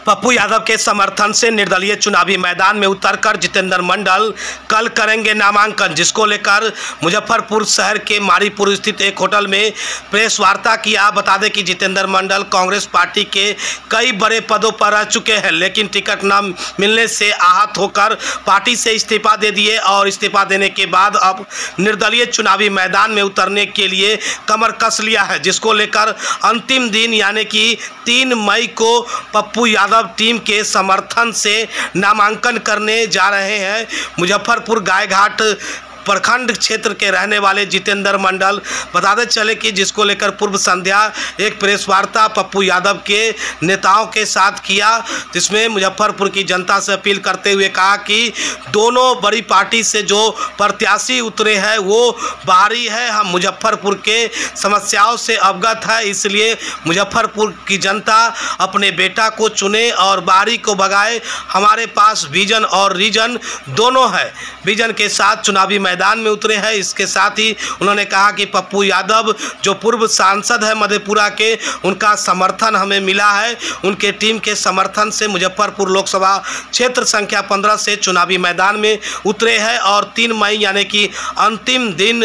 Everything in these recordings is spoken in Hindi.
पप्पू यादव के समर्थन से निर्दलीय चुनावी मैदान में उतरकर जितेंद्र मंडल कल करेंगे नामांकन, जिसको लेकर मुजफ्फरपुर शहर के मारीपुर स्थित एक होटल में प्रेस वार्ता किया। बता दें कि जितेंद्र मंडल कांग्रेस पार्टी के कई बड़े पदों पर रह चुके हैं, लेकिन टिकट न मिलने से आहत होकर पार्टी से इस्तीफा दे दिए और इस्तीफा देने के बाद अब निर्दलीय चुनावी मैदान में उतरने के लिए कमर कस लिया है, जिसको लेकर अंतिम दिन यानी कि 3 मई को पप्पू यादव टीम के समर्थन से नामांकन करने जा रहे हैं। मुजफ्फरपुर गायघाट प्रखंड क्षेत्र के रहने वाले जितेंद्र मंडल बताते चले कि जिसको लेकर पूर्व संध्या एक प्रेस वार्ता पप्पू यादव के नेताओं के साथ किया, जिसमें मुजफ्फरपुर की जनता से अपील करते हुए कहा कि दोनों बड़ी पार्टी से जो प्रत्याशी उतरे हैं वो बाहरी है, हम मुजफ्फरपुर के समस्याओं से अवगत है, इसलिए मुजफ्फरपुर की जनता अपने बेटा को चुने और बाहरी को भगाए। हमारे पास विजन और रीजन दोनों है, विजन के साथ चुनावी मैदान में उतरे हैं। इसके साथ ही उन्होंने कहा कि पप्पू यादव जो पूर्व सांसद है मधेपुरा के, उनका समर्थन हमें मिला है, उनके टीम के समर्थन से मुजफ्फरपुर लोकसभा क्षेत्र संख्या 15 से चुनावी मैदान में उतरे हैं और 3 मई यानी कि अंतिम दिन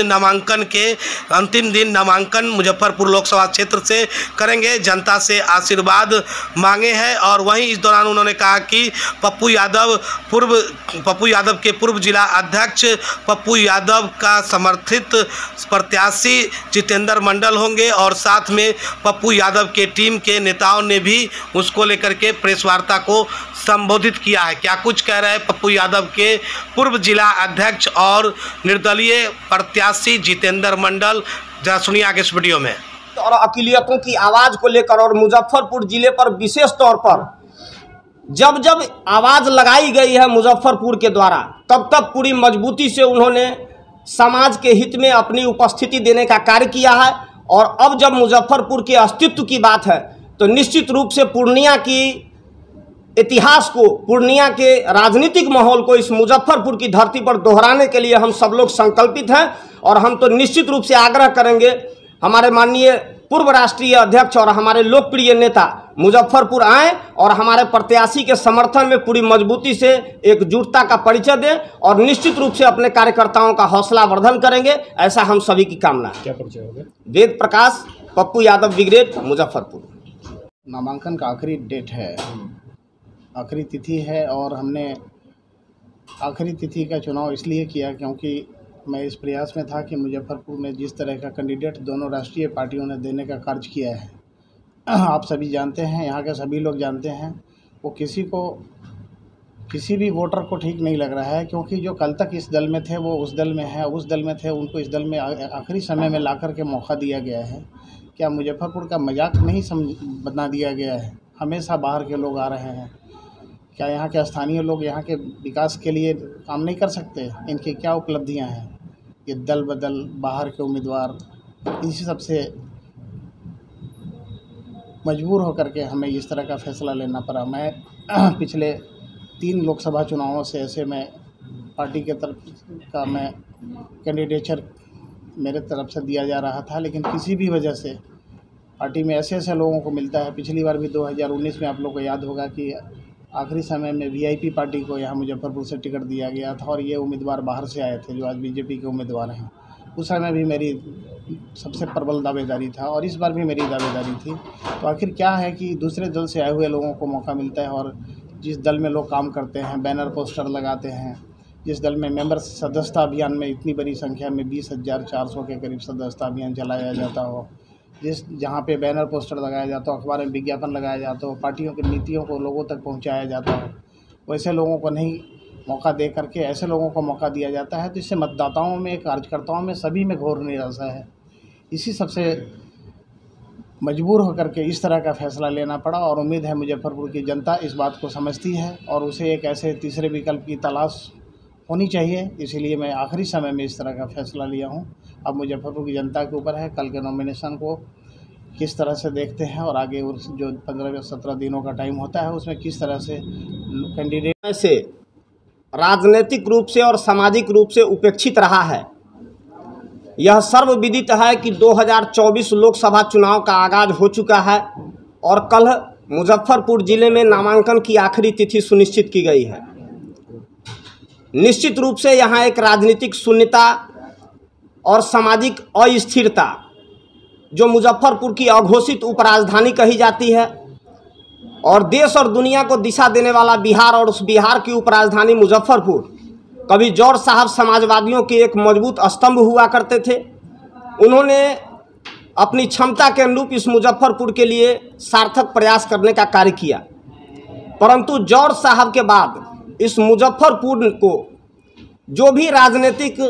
नामांकन मुजफ्फरपुर लोकसभा क्षेत्र से करेंगे, जनता से आशीर्वाद मांगे हैं। और वहीं इस दौरान उन्होंने कहा कि पप्पू यादव के पूर्व जिला अध्यक्ष पप्पू यादव का समर्थित प्रत्याशी जितेंद्र मंडल होंगे और साथ में पप्पू यादव के टीम के नेताओं ने भी उसको लेकर के प्रेस वार्ता को संबोधित किया है। क्या कुछ कह रहे हैं पप्पू यादव के पूर्व जिला अध्यक्ष और निर्दलीय प्रत्याशी जितेंद्र मंडल, जरा सुनिए आगे इस वीडियो में। और अक़लियतों की आवाज़ को लेकर और मुजफ्फरपुर जिले पर विशेष तौर पर जब जब आवाज़ लगाई गई है मुजफ्फरपुर के द्वारा, तब तब पूरी मजबूती से उन्होंने समाज के हित में अपनी उपस्थिति देने का कार्य किया है। और अब जब मुजफ्फरपुर के अस्तित्व की बात है तो निश्चित रूप से पूर्णिया की इतिहास को, पूर्णिया के राजनीतिक माहौल को इस मुजफ्फरपुर की धरती पर दोहराने के लिए हम सब लोग संकल्पित हैं। और हम तो निश्चित रूप से आग्रह करेंगे हमारे माननीय पूर्व राष्ट्रीय अध्यक्ष और हमारे लोकप्रिय नेता मुजफ्फरपुर आएँ और हमारे प्रत्याशी के समर्थन में पूरी मजबूती से एकजुटता का परिचय दें और निश्चित रूप से अपने कार्यकर्ताओं का हौसला वर्धन करेंगे, ऐसा हम सभी की कामना है। क्या परिचय होगा? वेद प्रकाश, पप्पू यादव ब्रिगेड, मुजफ्फरपुर। नामांकन का आखिरी डेट है, आखिरी तिथि है और हमने आखिरी तिथि का चुनाव इसलिए किया क्योंकि मैं इस प्रयास में था कि मुजफ्फरपुर में जिस तरह का कैंडिडेट दोनों राष्ट्रीय पार्टियों ने देने का कार्य किया है, आप सभी जानते हैं, यहाँ के सभी लोग जानते हैं, वो किसी भी वोटर को ठीक नहीं लग रहा है, क्योंकि जो कल तक इस दल में थे वो उस दल में है, उस दल में थे उनको इस दल में आखिरी समय में ला कर के मौका दिया गया है। क्या मुजफ्फरपुर का मजाक नहीं बना दिया गया है? हमेशा बाहर के लोग आ रहे हैं, क्या यहाँ के स्थानीय लोग यहाँ के विकास के लिए काम नहीं कर सकते? इनकी क्या उपलब्धियाँ हैं? ये दल बदल, बाहर के उम्मीदवार, इसी सबसे मजबूर होकर के हमें इस तरह का फ़ैसला लेना पड़ा। मैं पिछले 3 लोकसभा चुनावों से ऐसे मैं पार्टी के तरफ का मैं कैंडिडेचर मेरे तरफ से दिया जा रहा था, लेकिन किसी भी वजह से पार्टी में ऐसे लोगों को मिलता है। पिछली बार भी 2019 में आप लोग को याद होगा कि आखिरी समय में वीआईपी पार्टी को यहाँ मुजफ्फरपुर से टिकट दिया गया था और ये उम्मीदवार बाहर से आए थे जो आज बीजेपी के उम्मीदवार हैं। उस समय भी मेरी सबसे प्रबल दावेदारी था और इस बार भी मेरी दावेदारी थी। तो आखिर क्या है कि दूसरे दल से आए हुए लोगों को मौका मिलता है और जिस दल में लोग काम करते हैं, बैनर पोस्टर लगाते हैं, जिस दल में मेंबर सदस्यता अभियान में इतनी बड़ी संख्या में 20,400 के करीब सदस्यता अभियान चलाया जाता हो, जहाँ पे बैनर पोस्टर लगाया जाता हो, अखबार में विज्ञापन लगाया जाता हो, पार्टियों की नीतियों को लोगों तक पहुँचाया जाता हो, वैसे लोगों को नहीं मौका दे करके ऐसे लोगों को मौका दिया जाता है। तो इससे मतदाताओं में, कार्यकर्ताओं में, सभी में घोर निराशा है। इसी सबसे मजबूर होकर के इस तरह का फ़ैसला लेना पड़ा और उम्मीद है मुजफ्फरपुर की जनता इस बात को समझती है और उसे एक ऐसे तीसरे विकल्प की तलाश होनी चाहिए। इसीलिए मैं आखिरी समय में इस तरह का फ़ैसला लिया हूँ। अब मुजफ्फरपुर की जनता के ऊपर है, कल के नॉमिनेशन को किस तरह से देखते हैं और आगे उस जो 15-17 दिनों का टाइम होता है उसमें किस तरह से कैंडिडेट से राजनीतिक रूप से और सामाजिक रूप से उपेक्षित रहा है। यह सर्वविदित है कि 2024 लोकसभा चुनाव का आगाज हो चुका है और कल मुजफ्फरपुर जिले में नामांकन की आखिरी तिथि सुनिश्चित की गई है। निश्चित रूप से यहाँ एक राजनीतिक शून्यता और सामाजिक अस्थिरता, जो मुजफ्फरपुर की अघोषित उपराजधानी कही जाती है और देश और दुनिया को दिशा देने वाला बिहार, और उस बिहार की उपराजधानी मुजफ्फरपुर कभी जौहर साहब समाजवादियों के एक मजबूत स्तंभ हुआ करते थे। उन्होंने अपनी क्षमता के अनुरूप इस मुजफ्फरपुर के लिए सार्थक प्रयास करने का कार्य किया, परंतु जौहर साहब के बाद इस मुजफ्फरपुर को जो भी राजनीतिक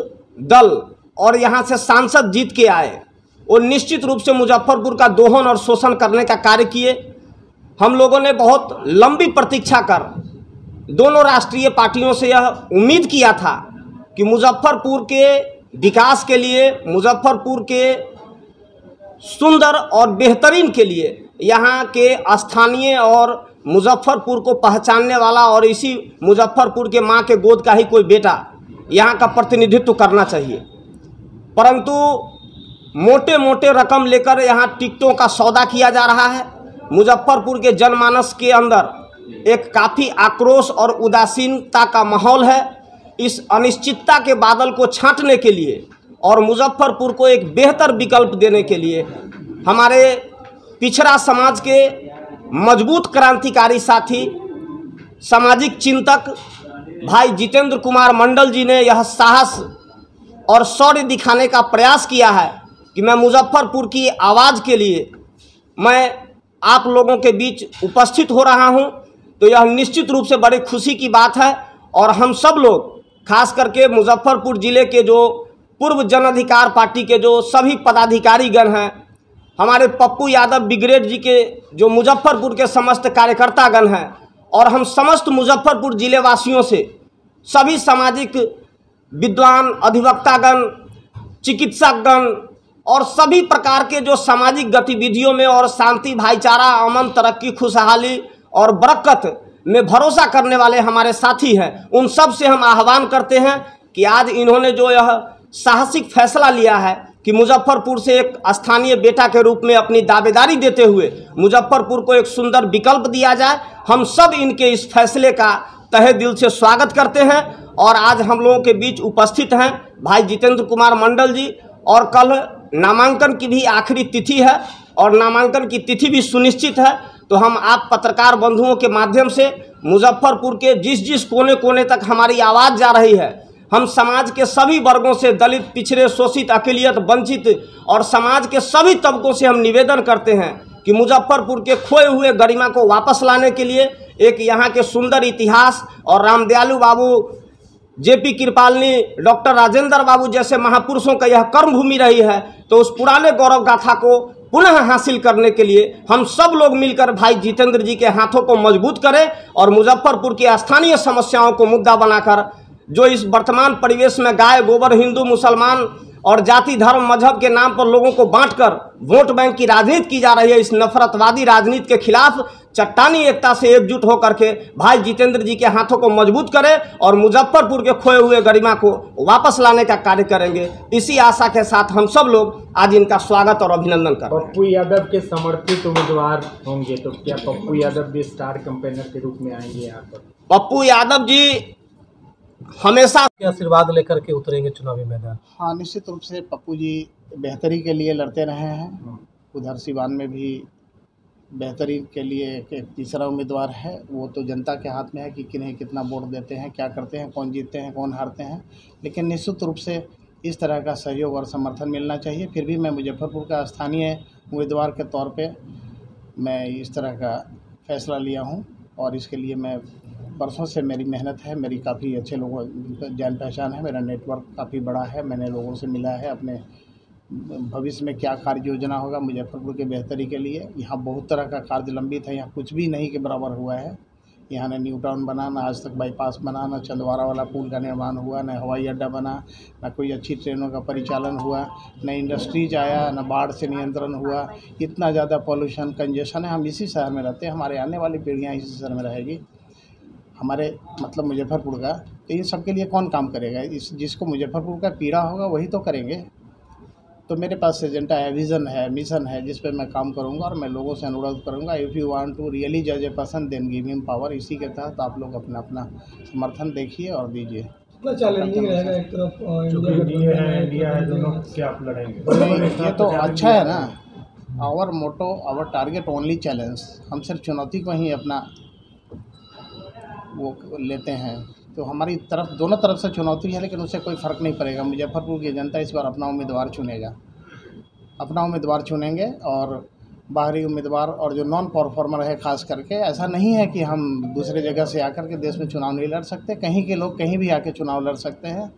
दल और यहाँ से सांसद जीत के आए, वो निश्चित रूप से मुजफ्फरपुर का दोहन और शोषण करने का कार्य किए। हम लोगों ने बहुत लंबी प्रतीक्षा कर दोनों राष्ट्रीय पार्टियों से यह उम्मीद किया था कि मुजफ्फरपुर के विकास के लिए, मुजफ्फरपुर के सुंदर और बेहतरीन के लिए यहाँ के स्थानीय और मुजफ्फरपुर को पहचानने वाला और इसी मुजफ्फरपुर के माँ के गोद का ही कोई बेटा यहाँ का प्रतिनिधित्व करना चाहिए। परंतु मोटे मोटे रकम लेकर यहाँ टिकटों का सौदा किया जा रहा है। मुजफ्फरपुर के जनमानस के अंदर एक काफ़ी आक्रोश और उदासीनता का माहौल है। इस अनिश्चितता के बादल को छांटने के लिए और मुजफ्फरपुर को एक बेहतर विकल्प देने के लिए हमारे पिछड़ा समाज के मजबूत क्रांतिकारी साथी, सामाजिक चिंतक भाई जितेंद्र कुमार मंडल जी ने यह साहस और शौर्य दिखाने का प्रयास किया है कि मैं मुजफ्फरपुर की आवाज़ के लिए मैं आप लोगों के बीच उपस्थित हो रहा हूं, तो यह निश्चित रूप से बड़ी खुशी की बात है। और हम सब लोग, खास करके मुजफ्फरपुर ज़िले के जो पूर्व जन अधिकार पार्टी के जो सभी पदाधिकारीगण हैं, हमारे पप्पू यादव ब्रिगेड जी के जो मुजफ्फरपुर के समस्त कार्यकर्तागण हैं, और हम समस्त मुजफ्फरपुर जिले वासियों से सभी सामाजिक विद्वान, अधिवक्तागण, चिकित्सकगण और सभी प्रकार के जो सामाजिक गतिविधियों में और शांति, भाईचारा, अमन, तरक्की, खुशहाली और बरकत में भरोसा करने वाले हमारे साथी हैं, उन सब से हम आह्वान करते हैं कि आज इन्होंने जो यह साहसिक फैसला लिया है कि मुजफ्फरपुर से एक स्थानीय बेटा के रूप में अपनी दावेदारी देते हुए मुजफ्फरपुर को एक सुंदर विकल्प दिया जाए, हम सब इनके इस फैसले का तहे दिल से स्वागत करते हैं। और आज हम लोगों के बीच उपस्थित हैं भाई जितेंद्र कुमार मंडल जी, और कल नामांकन की भी आखिरी तिथि है और नामांकन की तिथि भी सुनिश्चित है। तो हम आप पत्रकार बंधुओं के माध्यम से मुजफ्फरपुर के जिस जिस कोने कोने तक हमारी आवाज़ जा रही है, हम समाज के सभी वर्गों से, दलित, पिछड़े, शोषित, अक़लियत, वंचित और समाज के सभी तबकों से हम निवेदन करते हैं कि मुजफ्फरपुर के खोए हुए गरिमा को वापस लाने के लिए एक यहाँ के सुंदर इतिहास और रामदयालु बाबू, जेपी कृपालनी, डॉक्टर राजेंद्र बाबू जैसे महापुरुषों का यह कर्मभूमि रही है, तो उस पुराने गौरव गाथा को पुनः हासिल करने के लिए हम सब लोग मिलकर भाई जितेंद्र जी के हाथों को मजबूत करें और मुजफ्फरपुर की स्थानीय समस्याओं को मुद्दा बनाकर, जो इस वर्तमान परिवेश में गाय गोबर, हिंदू मुसलमान और जाति धर्म मजहब के नाम पर लोगों को बांटकर वोट बैंक की राजनीति की जा रही है, इस नफरतवादी राजनीति के खिलाफ चट्टानी एकता से एकजुट होकर के भाई जितेंद्र जी के हाथों को मजबूत करें और मुजफ्फरपुर के खोए हुए गरिमा को वापस लाने का कार्य करेंगे। इसी आशा के साथ हम सब लोग आज इनका स्वागत और अभिनंदन करें। पप्पू यादव के समर्थित उम्मीदवार होंगे, तो क्या पप्पू यादव भी स्टार कैंपेनर के रूप में आएंगे यहाँ पर? पप्पू यादव जी हमेशा आशीर्वाद लेकर के उतरेंगे चुनावी मैदान। हाँ, निश्चित रूप से पप्पू जी बेहतरी के लिए लड़ते रहे हैं। उधर सिवान में भी बेहतरी के लिए एक तीसरा उम्मीदवार है, वो तो जनता के हाथ में है कि किन्हें कितना वोट देते हैं, क्या करते हैं, कौन जीतते हैं, कौन हारते हैं। लेकिन निश्चित रूप से इस तरह का सहयोग और समर्थन मिलना चाहिए। फिर भी मैं मुजफ्फरपुर का स्थानीय उम्मीदवार के तौर पे मैं इस तरह का फैसला लिया हूँ और इसके लिए मैं बरसों से मेरी मेहनत है, मेरी काफ़ी अच्छे लोगों जान पहचान है, मेरा नेटवर्क काफ़ी बड़ा है, मैंने लोगों से मिला है अपने भविष्य में क्या कार्य योजना होगा मुजफ्फरपुर के बेहतरी के लिए। यहाँ बहुत तरह का कार्य लंबित है, यहाँ कुछ भी नहीं के बराबर हुआ है। यहाँ न न्यू टाउन बना, न आज तक बाईपास बना, न चंदवारा वाला पुल का निर्माण हुआ, न हवाई अड्डा बना, न कोई अच्छी ट्रेनों का परिचालन हुआ, न इंडस्ट्रीज आया, न बाढ़ से नियंत्रण हुआ। इतना ज़्यादा पॉल्यूशन, कंजेशन है। हम इसी शहर में रहते हैं, हमारे आने वाली पीढ़ियाँ इसी शहर में रहेगी, हमारे मतलब मुजफ्फरपुर का। तो इन सब के लिए कौन काम करेगा? जिसको मुजफ्फरपुर का पीड़ा होगा वही तो करेंगे। तो मेरे पास एजेंडा है, विज़न है, मिशन है, जिस पे मैं काम करूंगा और मैं लोगों से अनुरोध करूंगा, if you want to really जज a person then give him power. इसी के तहत आप लोग अपना अपना समर्थन देखिए और दीजिए। कितना चैलेंजिंग रहेगा एक तरफ इंडिया है दोनों से आप लड़ेंगे? ये तो अच्छा है ना। Our motto, our target only challenge. हम सिर्फ चुनौती को ही अपना वो लेते हैं, तो हमारी तरफ दोनों तरफ से चुनौती है, लेकिन उससे कोई फ़र्क नहीं पड़ेगा। मुजफ्फरपुर की जनता इस बार अपना उम्मीदवार चुनेगा, अपना उम्मीदवार चुनेंगे। और बाहरी उम्मीदवार और जो नॉन परफॉर्मर है ख़ास करके, ऐसा नहीं है कि हम दूसरे जगह से आकर के देश में चुनाव नहीं लड़ सकते। कहीं के लोग कहीं भी आके चुनाव लड़ सकते हैं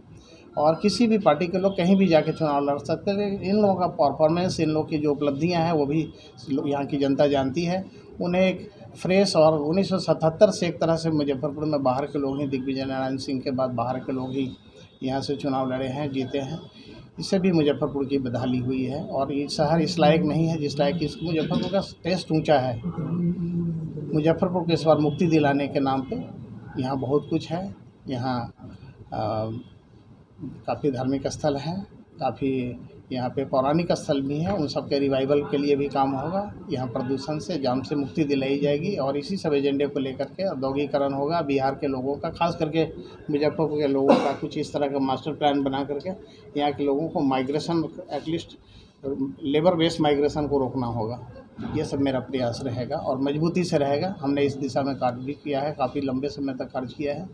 और किसी भी पार्टी के लोग कहीं भी जाके चुनाव लड़ सकते हैं। इन लोगों का परफॉर्मेंस, इन लोगों की जो उपलब्धियां हैं वो भी यहाँ की जनता जानती है। उन्हें एक फ्रेश और 1977 से एक तरह से मुजफ्फरपुर में बाहर के लोग ही, दिग्विजय नारायण सिंह के बाद बाहर के लोग ही यहाँ से चुनाव लड़े हैं, जीते हैं। इससे भी मुजफ्फरपुर की बदहाली हुई है और ये शहर इस लायक नहीं है जिस लायक इस मुजफ्फरपुर का टेस्ट ऊंचा है। मुजफ्फरपुर को इस बार मुक्ति दिलाने के नाम पे यहाँ बहुत कुछ है। यहाँ काफ़ी धार्मिक स्थल हैं, काफ़ी यहाँ पे पौराणिक स्थल भी हैं, उन सब के रिवाइवल के लिए भी काम होगा। यहाँ प्रदूषण से, जाम से मुक्ति दिलाई जाएगी और इसी सब एजेंडे को लेकर के औद्योगिकरण होगा। बिहार के लोगों का, खास करके मुजफ्फरपुर के लोगों का कुछ इस तरह का मास्टर प्लान बना करके यहाँ के लोगों को migration, at least labour based migration को रोकना होगा। ये सब मेरा प्रयास रहेगा और मजबूती से रहेगा। हमने इस दिशा में कार्य भी किया है, काफ़ी लंबे समय तक कार्य किया है।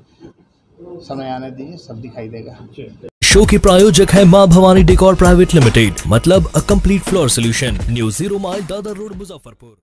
समय आने दीजिए, सब दिखाई देगा। शो के प्रायोजक है मां भवानी डेकोर प्राइवेट लिमिटेड, मतलब a complete floor solution, new 0 mile Dadar road, Muzaffarpur.